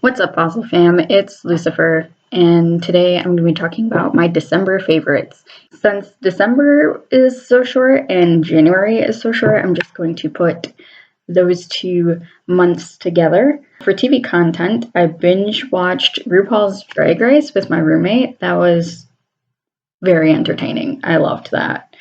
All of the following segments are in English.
What's up, Fossil fam? It's Lucifer, and today I'm going to be talking about my December favorites. Since December is so short and January is so short, I'm just going to put those 2 months together. For TV content, I binge watched RuPaul's Drag Race with my roommate. That was very entertaining. I loved that.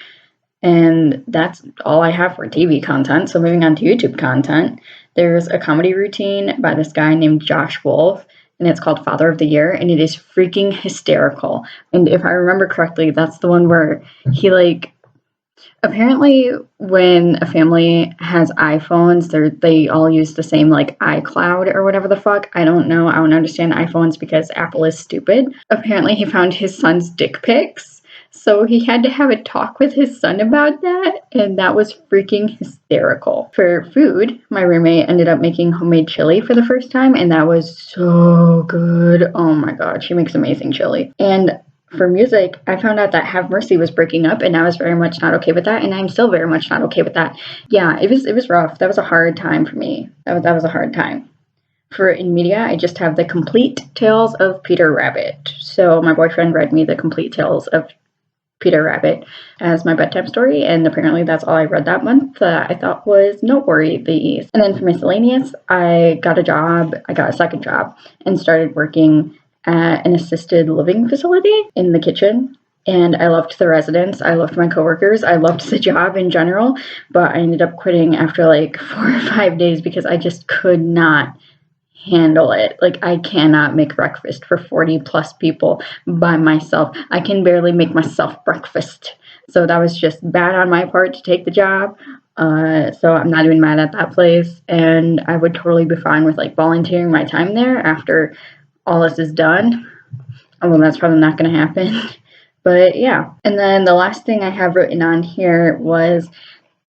And that's all I have for TV content. So moving on to YouTube content, there's a comedy routine by this guy named Josh Wolf, and it's called Father of the Year, and it is freaking hysterical. And if I remember correctly, that's the one where he apparently when a family has iPhones, they all use the same iCloud or whatever the fuck. I don't know. I don't understand iPhones because Apple is stupid. Apparently he found his son's dick pics. So he had to have a talk with his son about that, and that was freaking hysterical. For food, my roommate ended up making homemade chili for the first time, and that was so good. Oh my god, she makes amazing chili. And for music, I found out that Have Mercy was breaking up, and I was very much not okay with that, and I'm still very much not okay with that. Yeah, it was rough. That was a hard time for me. That was a hard time. For in media, I just have the complete tales of Peter Rabbit. So my boyfriend read me the complete tales of Peter Rabbit as my bedtime story, and apparently that's all I read that month that I thought was noteworthy. And then for miscellaneous, I got a second job, and started working at an assisted living facility in the kitchen. And I loved the residents, I loved my coworkers, I loved the job in general, but I ended up quitting after 4 or 5 days because I just could not handle it. I cannot make breakfast for 40 plus people by myself. I can barely make myself breakfast. So that was just bad on my part to take the job. So I'm not even mad at that place. And I would totally be fine with volunteering my time there after all this is done. Well, that's probably not going to happen. But yeah. And then the last thing I have written on here was,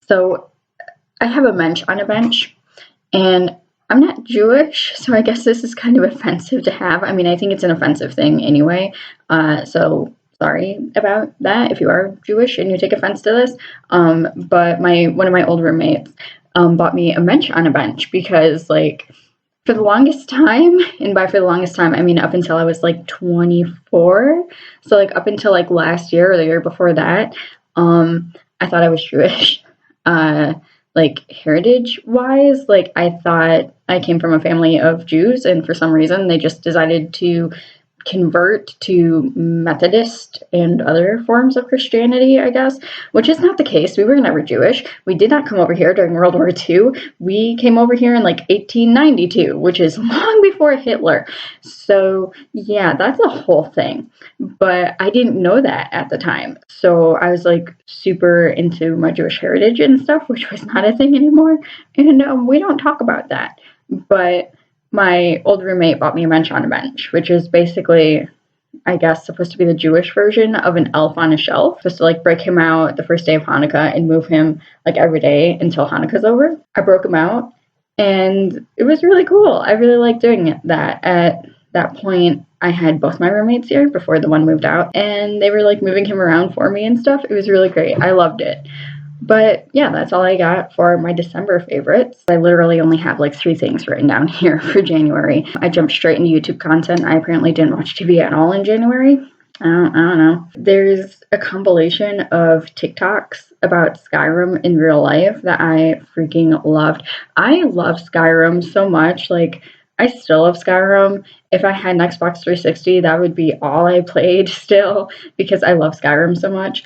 so I have a mensch on a bench, and I'm not Jewish, so I guess this is kind of offensive to have. I mean, I think it's an offensive thing anyway, so sorry about that if you are Jewish and you take offense to this. But one of my old roommates bought me a mensch on a bench because, for the longest time, and by for the longest time, I mean up until I was 24, so up until last year or the year before that, I thought I was Jewish. Heritage wise, I thought I came from a family of Jews, and for some reason they just decided to convert to Methodist and other forms of Christianity, I guess, which is not the case. We were never Jewish. We did not come over here during World War II. We came over here in 1892, which is long before Hitler. So yeah, that's a whole thing. But I didn't know that at the time. So I was super into my Jewish heritage and stuff, which was not a thing anymore. And we don't talk about that. But my old roommate bought me a mensch on a bench, which is basically, I guess, supposed to be the Jewish version of an elf on a shelf. Supposed to break him out the first day of Hanukkah and move him every day until Hanukkah's over. I broke him out, and it was really cool. I really liked doing that. At that point, I had both my roommates here before the one moved out, and they were moving him around for me and stuff. It was really great. I loved it. But yeah, that's all I got for my December favorites. I literally only have 3 things written down here for January. I jumped straight into YouTube content. I apparently didn't watch TV at all in January. I don't know. There's a compilation of TikToks about Skyrim in real life that I freaking loved. I love Skyrim so much. I still love Skyrim. If I had an Xbox 360, that would be all I played still because I love Skyrim so much.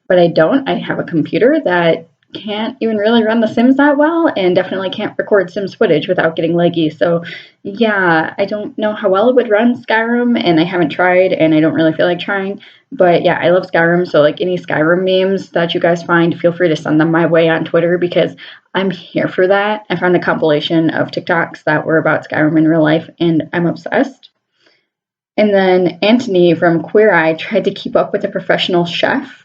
But I don't. I have a computer that can't even really run The Sims that well, and definitely can't record Sims footage without getting leggy. So yeah, I don't know how well it would run Skyrim, and I haven't tried, and I don't really feel like trying. But yeah, I love Skyrim, so any Skyrim memes that you guys find, feel free to send them my way on Twitter because I'm here for that. I found a compilation of TikToks that were about Skyrim in real life, and I'm obsessed. And then Anthony from Queer Eye tried to keep up with a professional chef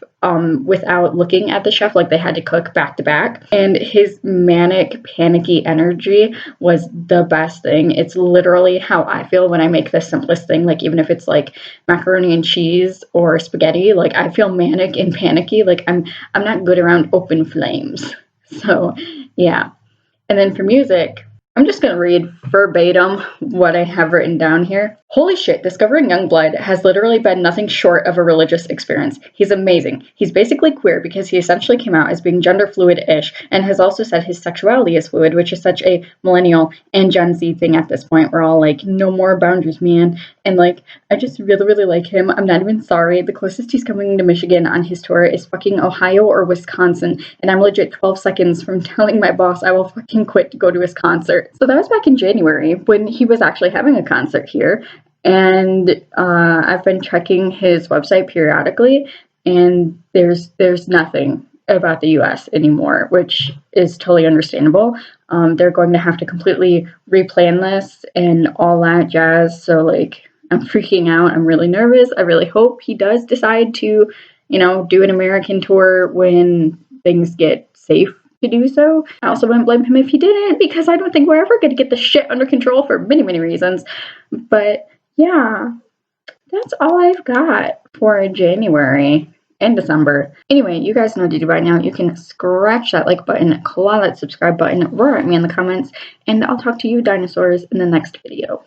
without looking at the chef. They had to cook back to back. And his manic, panicky energy was the best thing. It's literally how I feel when I make the simplest thing. Even if it's macaroni and cheese or spaghetti, I feel manic and panicky. I'm not good around open flames. So yeah. And then for music, I'm just going to read verbatim what I have written down here. Holy shit, discovering YUNGBLUD has literally been nothing short of a religious experience. He's amazing. He's basically queer because he essentially came out as being gender fluid-ish and has also said his sexuality is fluid, which is such a millennial and Gen Z thing at this point. We're all like, no more boundaries, man. And like, I just really, really like him. I'm not even sorry. The closest he's coming to Michigan on his tour is fucking Ohio or Wisconsin. And I'm legit 12 seconds from telling my boss I will fucking quit to go to his concert. So that was back in January when he was actually having a concert here. And I've been checking his website periodically, and there's nothing about the US anymore, which is totally understandable. They're going to have to completely replan this and all that jazz. So like, I'm freaking out. I'm really nervous. I really hope he does decide to, do an American tour when things get safe to do so. I also wouldn't blame him if he didn't, because I don't think we're ever going to get this shit under control for many, many reasons. But yeah, that's all I've got for January and December. Anyway, you guys know what to do by now. You can scratch that like button, claw that subscribe button, roar at me in the comments, and I'll talk to you dinosaurs in the next video.